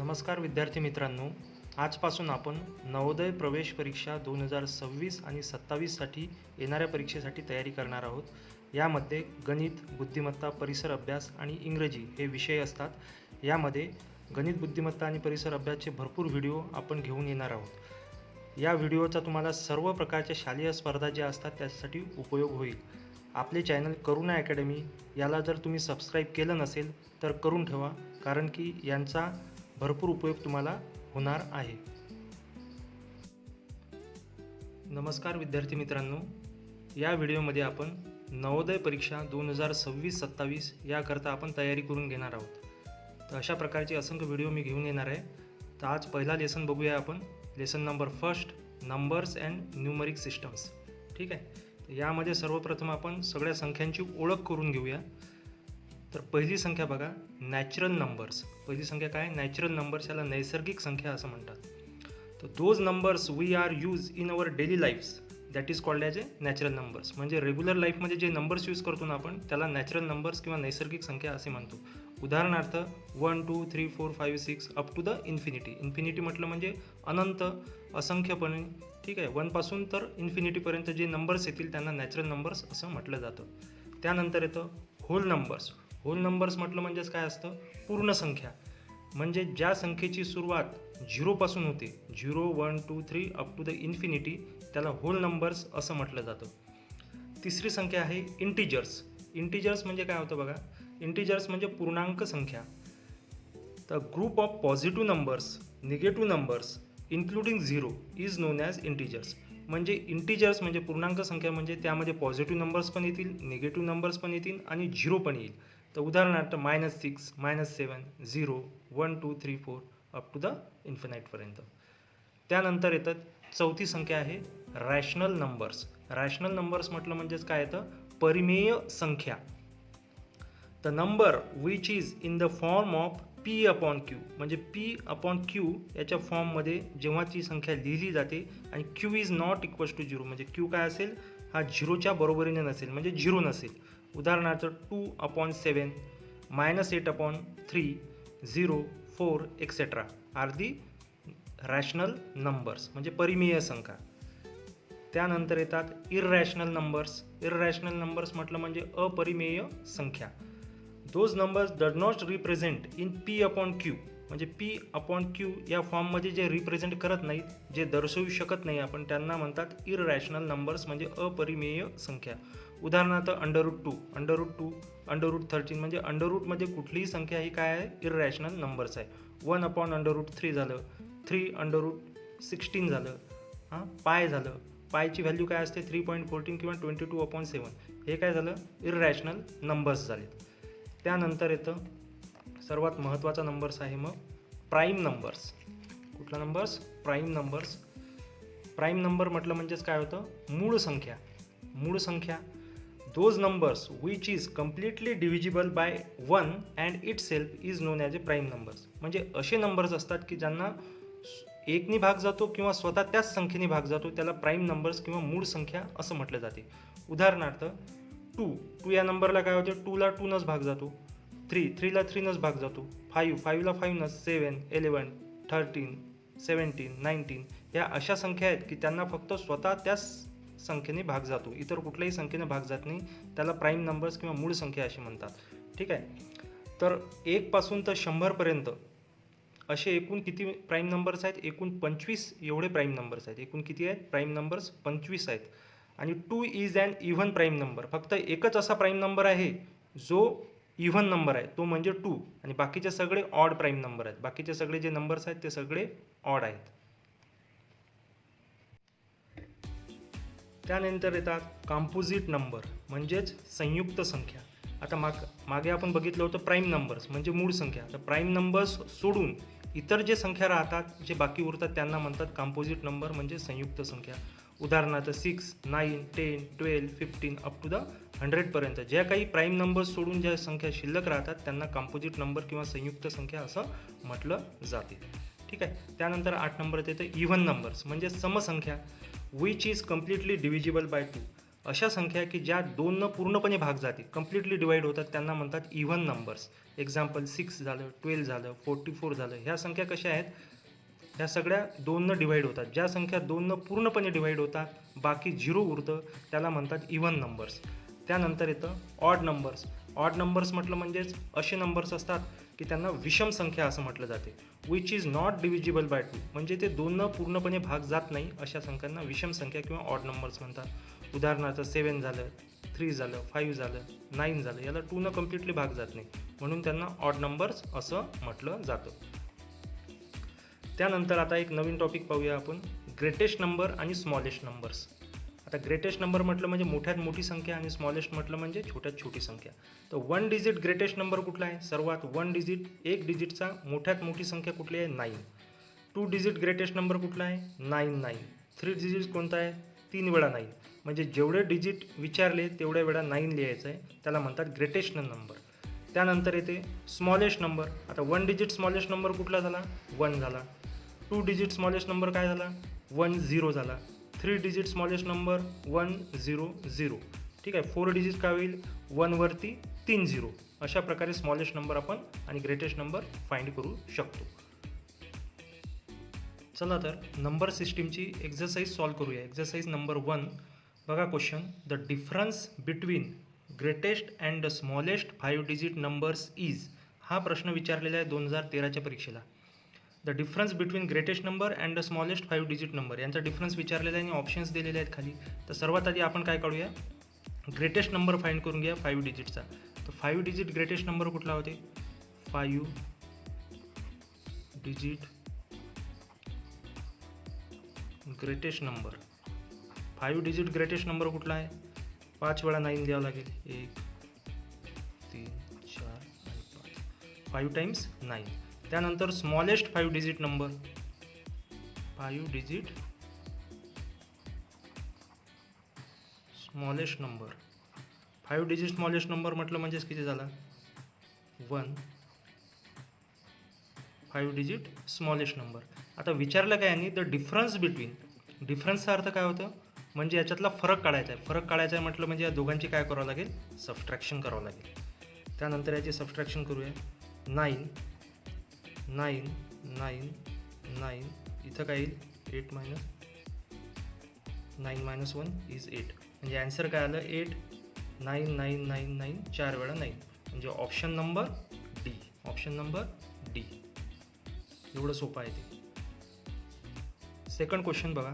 नमस्कार विद्यार्थी मित्रांनो, आजपासून आपण नवोदय प्रवेश परीक्षा 2026 आणि 27साठी येणाऱ्या परीक्षेसाठी तयारी करणार आहोत. यामध्ये गणित, बुद्धिमत्ता, परिसर अभ्यास आणि इंग्रजी हे विषय असतात. यामध्ये गणित, बुद्धिमत्ता आणि परिसर अभ्यासचे भरपूर व्हिडिओ आपण घेऊन येणार आहोत. या व्हिडिओचा तुम्हाला सर्व प्रकारच्या शालेय स्पर्धा ज्या असतात त्यासाठी उपयोग होईल. आपले चॅनल करुणा अकॅडमी याला जर तुम्ही सबस्क्राईब केलं नसेल तर करून ठेवा, कारण की यांचा भरपूर उपयोग तुम्हाला होणार आहे. नमस्कार विद्यार्थी मित्रांनो, या व्हिडिओमध्ये आपण नवोदय परीक्षा 2026-27 याकरता आपण तयारी करून घेणार आहोत. तर अशा प्रकारचे असंख्य व्हिडिओ मी घेऊन येणार आहे. तर आज पहिला लेसन बघूया आपण. Lesson number first, numbers and numeric systems. ठीक आहे. तर यामध्ये सर्वप्रथम आपण सगळ्या संख्यांची ओळख करून घेऊया. तर पहिली संख्या बघा, नॅचरल नंबर्स. पहिली संख्या काय? Natural numbers. याला नैसर्गिक संख्या असं म्हणतात. तर those numbers we are use in our daily lifes that is called as a natural numbers. म्हणजे रेग्युलर लाईफमध्ये जे नंबर्स यूज करतो ना आपण, त्याला नॅचरल नंबर्स किंवा नैसर्गिक संख्या असे म्हणतो. उदाहरणार्थ 1, 2, 3, 4, 5, 6 up to the infinity. Infinity म्हटलं म्हणजे अनंत, असंख्यपणे. ठीक आहे. 1 पासून तर इन्फिनिटीपर्यंत जे नंबर्स येतील त्यांना नॅचरल नंबर्स असं म्हटलं जातं. त्यानंतर येतं होल नंबर्स. होल नंबर्स म्हटलं म्हणजेच काय असतं? पूर्ण संख्या. म्हणजे ज्या संख्येची सुरुवात 0 पासून होते, 0, 1, 2, 3 अप टू द इन्फिनिटी, त्याला होल नंबर्स असं म्हटलं जातं. तिसरी संख्या आहे इंटिजर्स. इंटिजर्स म्हणजे काय होतं बघा? इंटिजर्स म्हणजे पूर्णांक संख्या. तर group of positive numbers, negative numbers including 0 is non as integers. म्हणजे इंटिजर्स म्हणजे पूर्णांक संख्या, म्हणजे त्यामध्ये पॉझिटिव्ह नंबर्स पण येतील, निगेटिव्ह नंबर्स पण येतील आणि 0 पण येईल. तर उदाहरणार्थ -6, -7, 0, 1, 2, 3, 4 अप टू द इन्फिनाईटपर्यंत. त्यानंतर येतात चौथी संख्या आहे रॅशनल नंबर्स. रॅशनल नंबर्स म्हटलं म्हणजेच काय येतं? परिमेय संख्या. The number which is in the form of P/Q. म्हणजे P/Q याच्या फॉर्ममध्ये जेव्हा ती संख्या लिहिली जाते आणि Q is not equals to 0, म्हणजे Q काय असेल? हा 0च्या बरोबरीने नसेल, म्हणजे 0 नसेल. उदाहरणार्थ 2/7, -8/3, 0, 4 etcetera are the rational numbers, म्हणजे परिमेय संख्या. त्यानंतर येतात इररॅशनल नंबर्स. इररॅशनल नंबर्स म्हटलं म्हणजे अपरिमेय संख्या. Those numbers does not represent in P/Q. म्हणजे P/Q या फॉर्ममध्ये जे रिप्रेझेंट करत नाहीत, जे दर्शवू शकत नाही आपण, त्यांना म्हणतात इररॅशनल नंबर्स, म्हणजे अपरिमेय संख्या. उदाहरणार्थ √2, √2, √13, म्हणजे अंडररूटमध्ये कुठलीही संख्या ही काय आहे? इररॅशनल नंबर्स आहे. 1/√3 झालं, 3/16 झालं, पाय झालं. पायची व्हॅल्यू काय असते? 3.14 किंवा 22/7. हे काय झालं? इररॅशनल नंबर्स झाले. त्यानंतर येतं सर्वात महत्त्वाचा नंबर्स आहे मग प्राईम नंबर्स. कुठला numbers? Prime numbers. Prime number म्हटलं म्हणजेच काय होतं? मूळ संख्या. मूळ संख्या. Those numbers which is completely divisible bye 1 and it self is non as A prime numbers. म्हणजे असे नंबर्स असतात की ज्यांना 1नी भाग जातो किंवा स्वतः त्याच संख्येने भाग जातो, त्याला प्राईम नंबर्स किंवा मूळ संख्या असं म्हटलं जाते. उदाहरणार्थ 2 या नंबरला काय होते? 2ला 2नच भाग जातो, 3ला 3नच भाग जातो, 5ला 5नच, 7, 11, 13, 17, 19 या अशा संख्या आहेत की त्यांना फक्त स्वतः त्याच संख्येने भाग जातो, इतर कुठल्याही संख्येने भाग जात नाही. त्याला प्राईम नंबर्स किंवा मूळ संख्या अशी म्हणतात. ठीक आहे. तर 1 पासून तर 100पर्यंत असे एकूण किती प्राईम नंबर्स आहेत? एकूण 25 एवढे प्राईम नंबर्स आहेत. एकूण किती आहेत? प्राईम नंबर्स 25 आहेत. आणि 2 is an even prime number. फक्त एकच असा प्राईम नंबर आहे जो इव्हन नंबर आहे, तो म्हणजे 2. आणि बाकीचे सगळे ऑड प्राईम नंबर आहेत. बाकीचे सगळे जे नंबर्स आहेत ते सगळे ऑड आहेत. त्यानंतर येतात कॉम्पोजिट नंबर, म्हणजेच संयुक्त संख्या. आता मागे आपण बघितलं होतं प्राईम नंबर्स म्हणजे मूळ संख्या. तर प्राईम नंबर्स सोडून इतर जे संख्या राहतात, जे बाकी उरतात, त्यांना म्हणतात कॉम्पोजिट नंबर म्हणजे संयुक्त संख्या. उदाहरणार्थ 6, 9, 10, 12, 15 अप टू द 100पर्यंत ज्या काही प्राईम नंबर्स सोडून ज्या संख्या शिल्लक राहतात त्यांना कॉम्पोजिट नंबर किंवा संयुक्त संख्या असं म्हटलं जाते. ठीक आहे. त्यानंतर 8 नंबरात येतं इव्हन नंबर्स म्हणजे समसंख्या. Which is completely divisible by 2. अशा संख्या की ज्या 2 पूर्णपणे भाग जाते, कम्प्लिटली डिवाईड होतात, त्यांना म्हणतात इव्हन नंबर्स. एक्झाम्पल 6 झालं, 12 झालं, 44 झालं. ह्या संख्या कशा आहेत? ह्या सगळ्या 2 डिवाईड होतात. ज्या संख्या 2 पूर्णपणे डिवाईड होतात, बाकी 0 उरतं, त्याला म्हणतात इव्हन नंबर्स. त्यानंतर येतं ऑड नंबर्स. ऑड नंबर्स म्हटलं म्हणजेच असे नंबर्स असतात की त्यांना विषम संख्या असं म्हटलं जाते. Which is not divisible by 2, म्हणजे ते 2 पूर्णपणे भाग जात नाही, अशा संख्यांना विषम संख्या किंवा ऑड नंबर्स म्हणतात. उदाहरणार्थ 7 झालं, 3 झालं, 5 झालं, 9 झालं, याला 2 कम्प्लिटली भाग जात नाही, म्हणून त्यांना ऑड नंबर्स असं म्हटलं जातं. त्यानंतर आता एक नवीन टॉपिक पाहूया आपण, ग्रेटेस्ट नंबर आणि स्मॉलेस्ट नंबर्स. आता ग्रेटेस्ट नंबर म्हटलं म्हणजे मोठ्यात मोठी संख्या आणि स्मॉलेस्ट म्हटलं म्हणजे छोट्यात छोटी संख्या. तर 1 डिजिट ग्रेटेस्ट नंबर कुठला आहे? सर्वात 1 डिजिट, 1 डिजिटचा मोठ्यात मोठी संख्या कुठली आहे? 9. 2 डिजिट ग्रेटेस्ट नंबर कुठला आहे? 99. 3 डिजिट कोणता आहे? 3 वेळा 9, म्हणजे जेवढे डिजिट विचारले तेवढ्या वेळा 9 लिहायचं आहे, त्याला म्हणतात ग्रेटेस्ट नंबर. त्यानंतर येते स्मॉलेस्ट नंबर. आता 1 डिजिट स्मॉलेस्ट नंबर कुठला झाला? 1 झाला. 2 डिजिट स्मॉलेस्ट नंबर काय झाला? 10 झाला. 3 डिजिट स्मॉलेस्ट नंबर 100. ठीक आहे. 4 डिजिट काय होईल? 1 वरती 3 0. अशा प्रकारे स्मॉलेस्ट नंबर आपण आणि ग्रेटेस्ट नंबर फाइंड करू शकतो. चला तर नंबर सिस्टीमची एक्झरसाइज सॉल्व करूया. Exercise number 1. बघा question, the difference between greatest and the smallest 5 digit numbers is. हा प्रश्न विचारलेला आहे 2013च्या परीक्षेला. The difference between greatest number and the smallest 5 digit number, यांचा डिफरन्स विचारलेला आहे आणि ऑप्शन्स दिलेले आहेत खाली. तर सर्वात आधी आपण काय काढूया? ग्रेटेस्ट नंबर फाइंड करून घ्या 5 डिजिटचा. तर 5 डिजिट ग्रेटेस्ट नंबर कुठला होते? 5 digit greatest number. 5 digit greatest number कुठला आहे? 5 वेळा 9 द्यावं लागेल. 1 3 4 आणि 5. 5 टाइम्स 9. त्यानंतर smallest 5 digit number. 5 digit smallest number. 5 digit smallest number म्हटलं म्हणजेच किती झाला? 1. 5 डिजिट स्मॉलेस्ट नंबर. आता विचारलं काय यांनी? The difference between. डिफरन्सचा अर्थ काय होतं? म्हणजे याच्यातला फरक काढायचा आहे. फरक काढायचा आहे म्हटलं म्हणजे या दोघांची काय करावं लागेल? सबट्रॅक्शन करावं लागेल. त्यानंतर याची सबट्रॅक्शन करूया. 9 9 9 9. इथं काय येईल? 8 मायनस 9 मायनस 1 इज 8. म्हणजे ॲन्सर काय आलं? 8. 9 9 9 9 4 वेळा 9, म्हणजे option number D. Option number D. एवढं सोपं आहे ते. सेकंड क्वेश्चन बघा,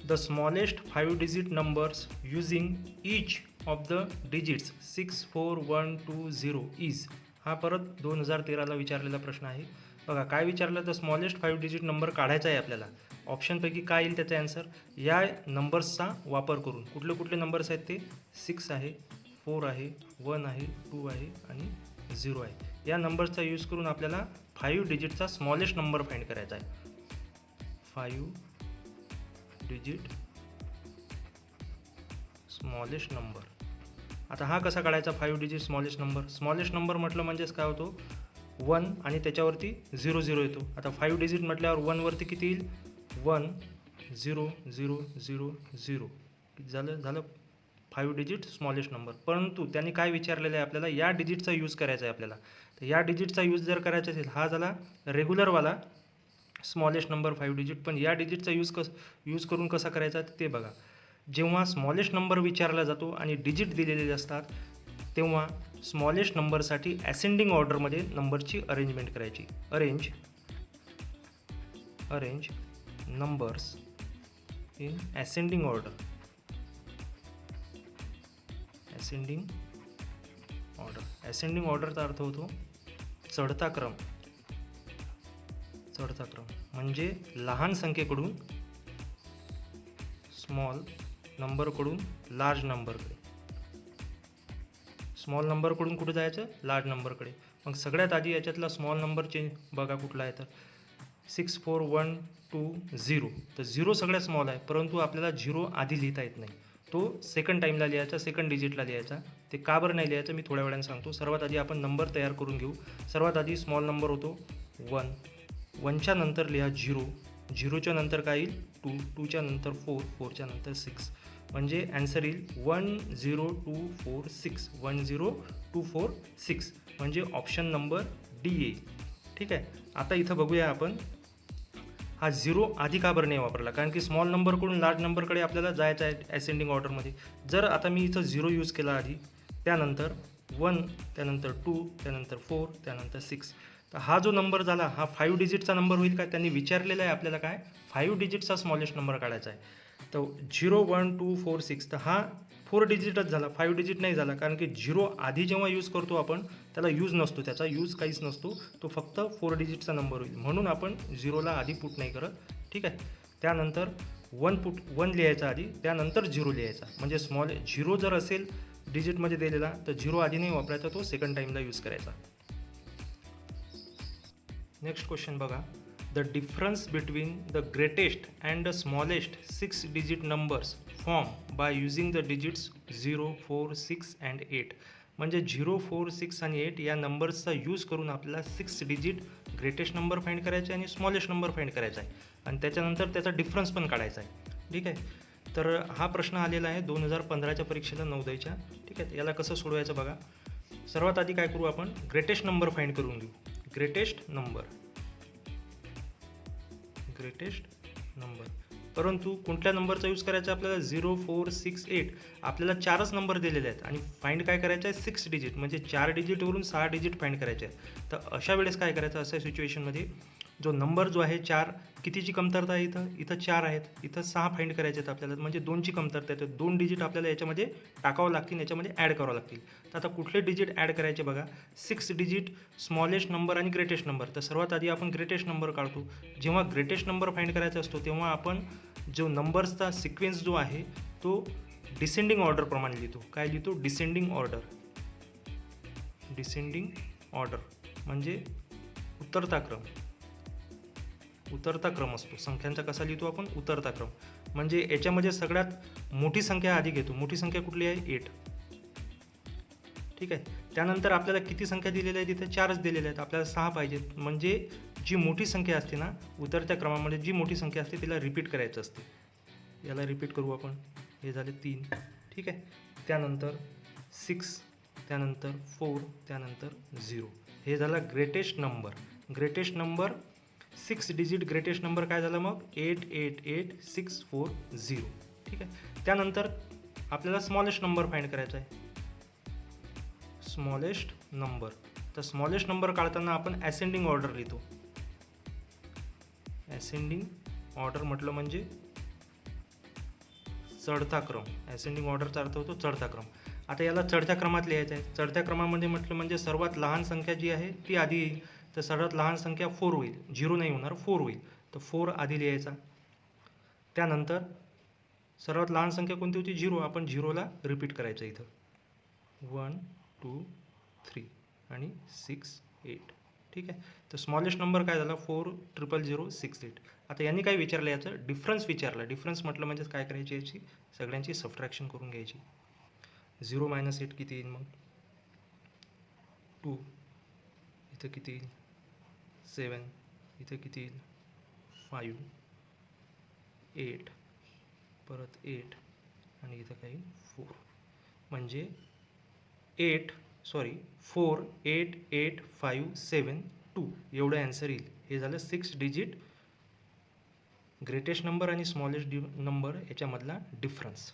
the smallest 5 digit numbers using each of the digits 6 4 1 2 0 is. हा परत 2013ला विचारलेला प्रश्न आहे. बघा काय विचारलं? द स्मॉलेस्ट 5 डिजिट नंबर काढायचा आहे आपल्याला. ऑप्शनपैकी काय येईल त्याचा ॲन्सर? या नंबर्सचा वापर करून. कुठले कुठले नंबर्स आहेत ते? 6 आहे, 4 आहे, 1 आहे, 2 आहे आणि 0 आहे. या नंबर्सचा यूज करून आपल्याला 5 डिजिटचा स्मॉलेस्ट नंबर फाइंड करायचा आहे. 5 डिजिट स्मॉलेस्ट नंबर. आता हा कसा काढायचा 5 digit smallest number? Smallest number म्हटलं म्हणजेच काय होतो? 1 आणि त्याच्यावरती 0 0 येतो. आता 5 डिजिट म्हटल्यावर 1 वरती किती येईल? 1 0 0 0 0. झालं 5 डिजिट स्मॉलेस्ट नंबर. परंतु त्यांनी काय विचारलेलं आहे आपल्याला? या डिजिटचा यूज करायचा आहे आपल्याला. तर या डिजिटचा यूज जर करायचा असेल, हा झाला रेग्युलरवाला स्मॉलेस्ट नंबर 5 डिजिट. पण या डिजिटचा यूज करून कसा करायचा ते बघा. जेव्हा स्मॉलेस्ट नंबर विचारला जातो आणि डिजिट दिलेले असतात, तेव्हा स्मॉलेस्ट नंबरसाठी ॲसेंडिंग ऑर्डरमध्ये नंबरची अरेंजमेंट करायची. Arrange numbers in ascending order. Ascending ऑर्डरचा अर्थ होतो चढता क्रम. म्हणजे लहान संख्येकडून स्मॉल नंबरकडून लार्ज नंबरकडे. स्मॉल नंबरकडून कुठे जायचं? लार्ज नंबरकडे. मग सगळ्यात आधी याच्यातला स्मॉल नंबर चेंज बघा कुठला आहे तर 6 4 1 2 0. तर 0 सगळ्यात स्मॉल आहे, परंतु आपल्याला 0 आधी लिहिता येत नाही. तो सेकंड टाईमला लिहायचा, सेकंड डिजिटला लिहायचा. ते का बरं नाही लिहायचं मी थोड्या वेळाने सांगतो. सर्वात आधी आपण नंबर तयार करून घेऊ. सर्वात आधी स्मॉल नंबर होतो 1. 1च्या नंतर लिहा 0. 0च्या नंतर काय येईल? 2. 2च्या नंतर 4. 4च्या नंतर 6. म्हणजे ॲन्सर येईल 10246. 10246 म्हणजे ऑप्शन नंबर डी येईल. ठीक आहे. आता इथं बघूया आपण हा 0 आधी का बरं नाही वापरला, कारण की स्मॉल नंबरकडून लार्ज नंबरकडे आपल्याला जायचं आहे असेंडिंग ऑर्डरमध्ये. जर आता मी इथं 0 यूज केला आधी, त्यानंतर 1, त्यानंतर 2, त्यानंतर 4, त्यानंतर 6, तर हा जो नंबर झाला हा 5 डिजिटचा नंबर होईल का? त्यांनी विचारलेलं आहे आपल्याला काय 5 डिजिटचा स्मॉलेस्ट नंबर काढायचा आहे. तर 0, 1, 2, 4, 6, तर हा 4 डिजिटच झाला, 5 डिजिट नाही झाला, कारण की 0 आधी जेव्हा यूज करतो आपण त्याला यूज नसतो, त्याचा यूज काहीच नसतो, तो फक्त 4 डिजिटचा नंबर होईल, म्हणून आपण 0ला आधी पुट नाही करत. ठीक आहे. त्यानंतर 1 लिहायचा आधी, त्यानंतर 0 लिहायचा, म्हणजे स्मॉल 0 जर असेल डिजिटमध्ये दिलेला तर 0 आधी नाही वापरायचा, तो सेकंड टाईमला यूज करायचा. नेक्स्ट क्वेश्चन बघा. The difference between the greatest and the smallest 6 digit numbers form by using the digits 0, 4, 6 and 8. म्हणजे 0, 4, 6 आणि 8 या नंबर्सचा यूज करून आपल्याला 6 डिजिट ग्रेटेस्ट नंबर फाइंड करायचे आणि स्मॉलेस्ट नंबर फाइंड करायचा आहे, आणि त्याच्यानंतर त्याचा डिफरन्स पण काढायचा आहे. ठीक आहे. तर हा प्रश्न आलेला आहे 2015च्या परीक्षेला नवोदयच्या. ठीक आहे. याला कसं सोडवायचं बघा. सर्वात आधी काय करू आपण, ग्रेटेस्ट नंबर फाइंड करून घेऊ. ग्रेटेस्ट नंबर, परंतु कोणत्या नंबरचा यूज करायचा आपल्याला, 0, 4, 6, 8. आपल्याला 4च नंबर दिलेले आहेत आणि फाइंड काय करायचं आहे 6 डिजिट, म्हणजे 4 डिजिटवरून 6 डिजिट फाइंड करायचे आहेत. तर अशा वेळेस काय करायचं, अशा सिच्युएशनमध्ये जो नंबर जो आहे 4, कितीची कमतरता आहे इथं 4 आहेत, इथं 6 फाइंड करायचे आहेत आपल्याला, म्हणजे 2ची कमतरता आहे. तर 2 डिजिट आपल्याला याच्यामध्ये टाकावं लागतील, याच्यामध्ये ॲड करावं लागतील. तर आता कुठले डिजिट ॲड करायचे बघा, 6 डिजिट स्मॉलेस्ट नंबर आणि ग्रेटेस्ट नंबर. तर सर्वात आधी आपण ग्रेटेस्ट नंबर काढतो. जेव्हा ग्रेटेस्ट नंबर फाइंड करायचा असतो तेव्हा आपण जो नंबर्सचा सिक्वेन्स जो आहे तो डिसेंडिंग ऑर्डरप्रमाणे लिहितो. काय लिहितो, डिसेंडिंग ऑर्डर. डिसेंडिंग ऑर्डर म्हणजे उतरता क्रम असतो. संख्यांचा कसा लिहितो आपण, उतरता क्रम. म्हणजे याच्यामध्ये सगळ्यात मोठी संख्या आधी घेतो. मोठी संख्या कुठली आहे, 8. ठीक आहे. त्यानंतर आपल्याला किती संख्या दिलेल्या आहेत, तिथे 4च दिलेल्या आहेत, आपल्याला 6 पाहिजेत. म्हणजे जी मोठी संख्या असते ना, उतरत्या क्रमामध्ये जी मोठी संख्या असते तिला रिपीट करायचं असते. याला रिपीट करू आपण. हे झाले 3. ठीक आहे. त्यानंतर 6, त्यानंतर 4, त्यानंतर 0. हे झाला greatest number. Greatest number 6 digit greatest number काय झाला मग, 888640. ठीक आहे. त्यानंतर आपल्याला स्मॉलेस्ट नंबर फाइंड करायचा आहे. Smallest number. तर स्मॉलेस्ट नंबर काढताना आपण असेंडिंग ऑर्डर लिहितो. असेंडिंग ऑर्डर म्हटलं म्हणजे चढता क्रम. असेंडिंग ऑर्डरचा अर्थ होतो चढता क्रम. आता याला चढत्या क्रमात लिहायचं आहे. चढत्या क्रमामध्ये म्हटलं म्हणजे सर्वात लहान संख्या जी आहे ती आधी येईल. तर सर्वात लहान संख्या 4 होईल, 0 नाही होणार, 4 होईल. तर 4 आधी लिहायचा. त्यानंतर सर्वात लहान संख्या कोणती होती, 0. आपण 0ला रिपीट करायचं इथं. 1, 2, 3 आणि 6, 8. ठीक आहे. तर स्मॉलेस्ट नंबर काय झाला, 40006, 8. आता यांनी काय विचारलं, याचं डिफरन्स विचारला. डिफरन्स म्हटलं म्हणजे काय करायची, याची सगळ्यांची सबट्रॅक्शन करून घ्यायची. 0 - 8 किती येईल मग, 2. इथं किती येईल, 7. इथं किती येईल, 5. 8 परत 8 आणि इथं काही 4. म्हणजे 4888572 एवढं ॲन्सर येईल. हे झालं 6 डिजिट ग्रेटेस्ट नंबर आणि स्मॉलेस्ट नंबर याच्यामधला डिफरन्स.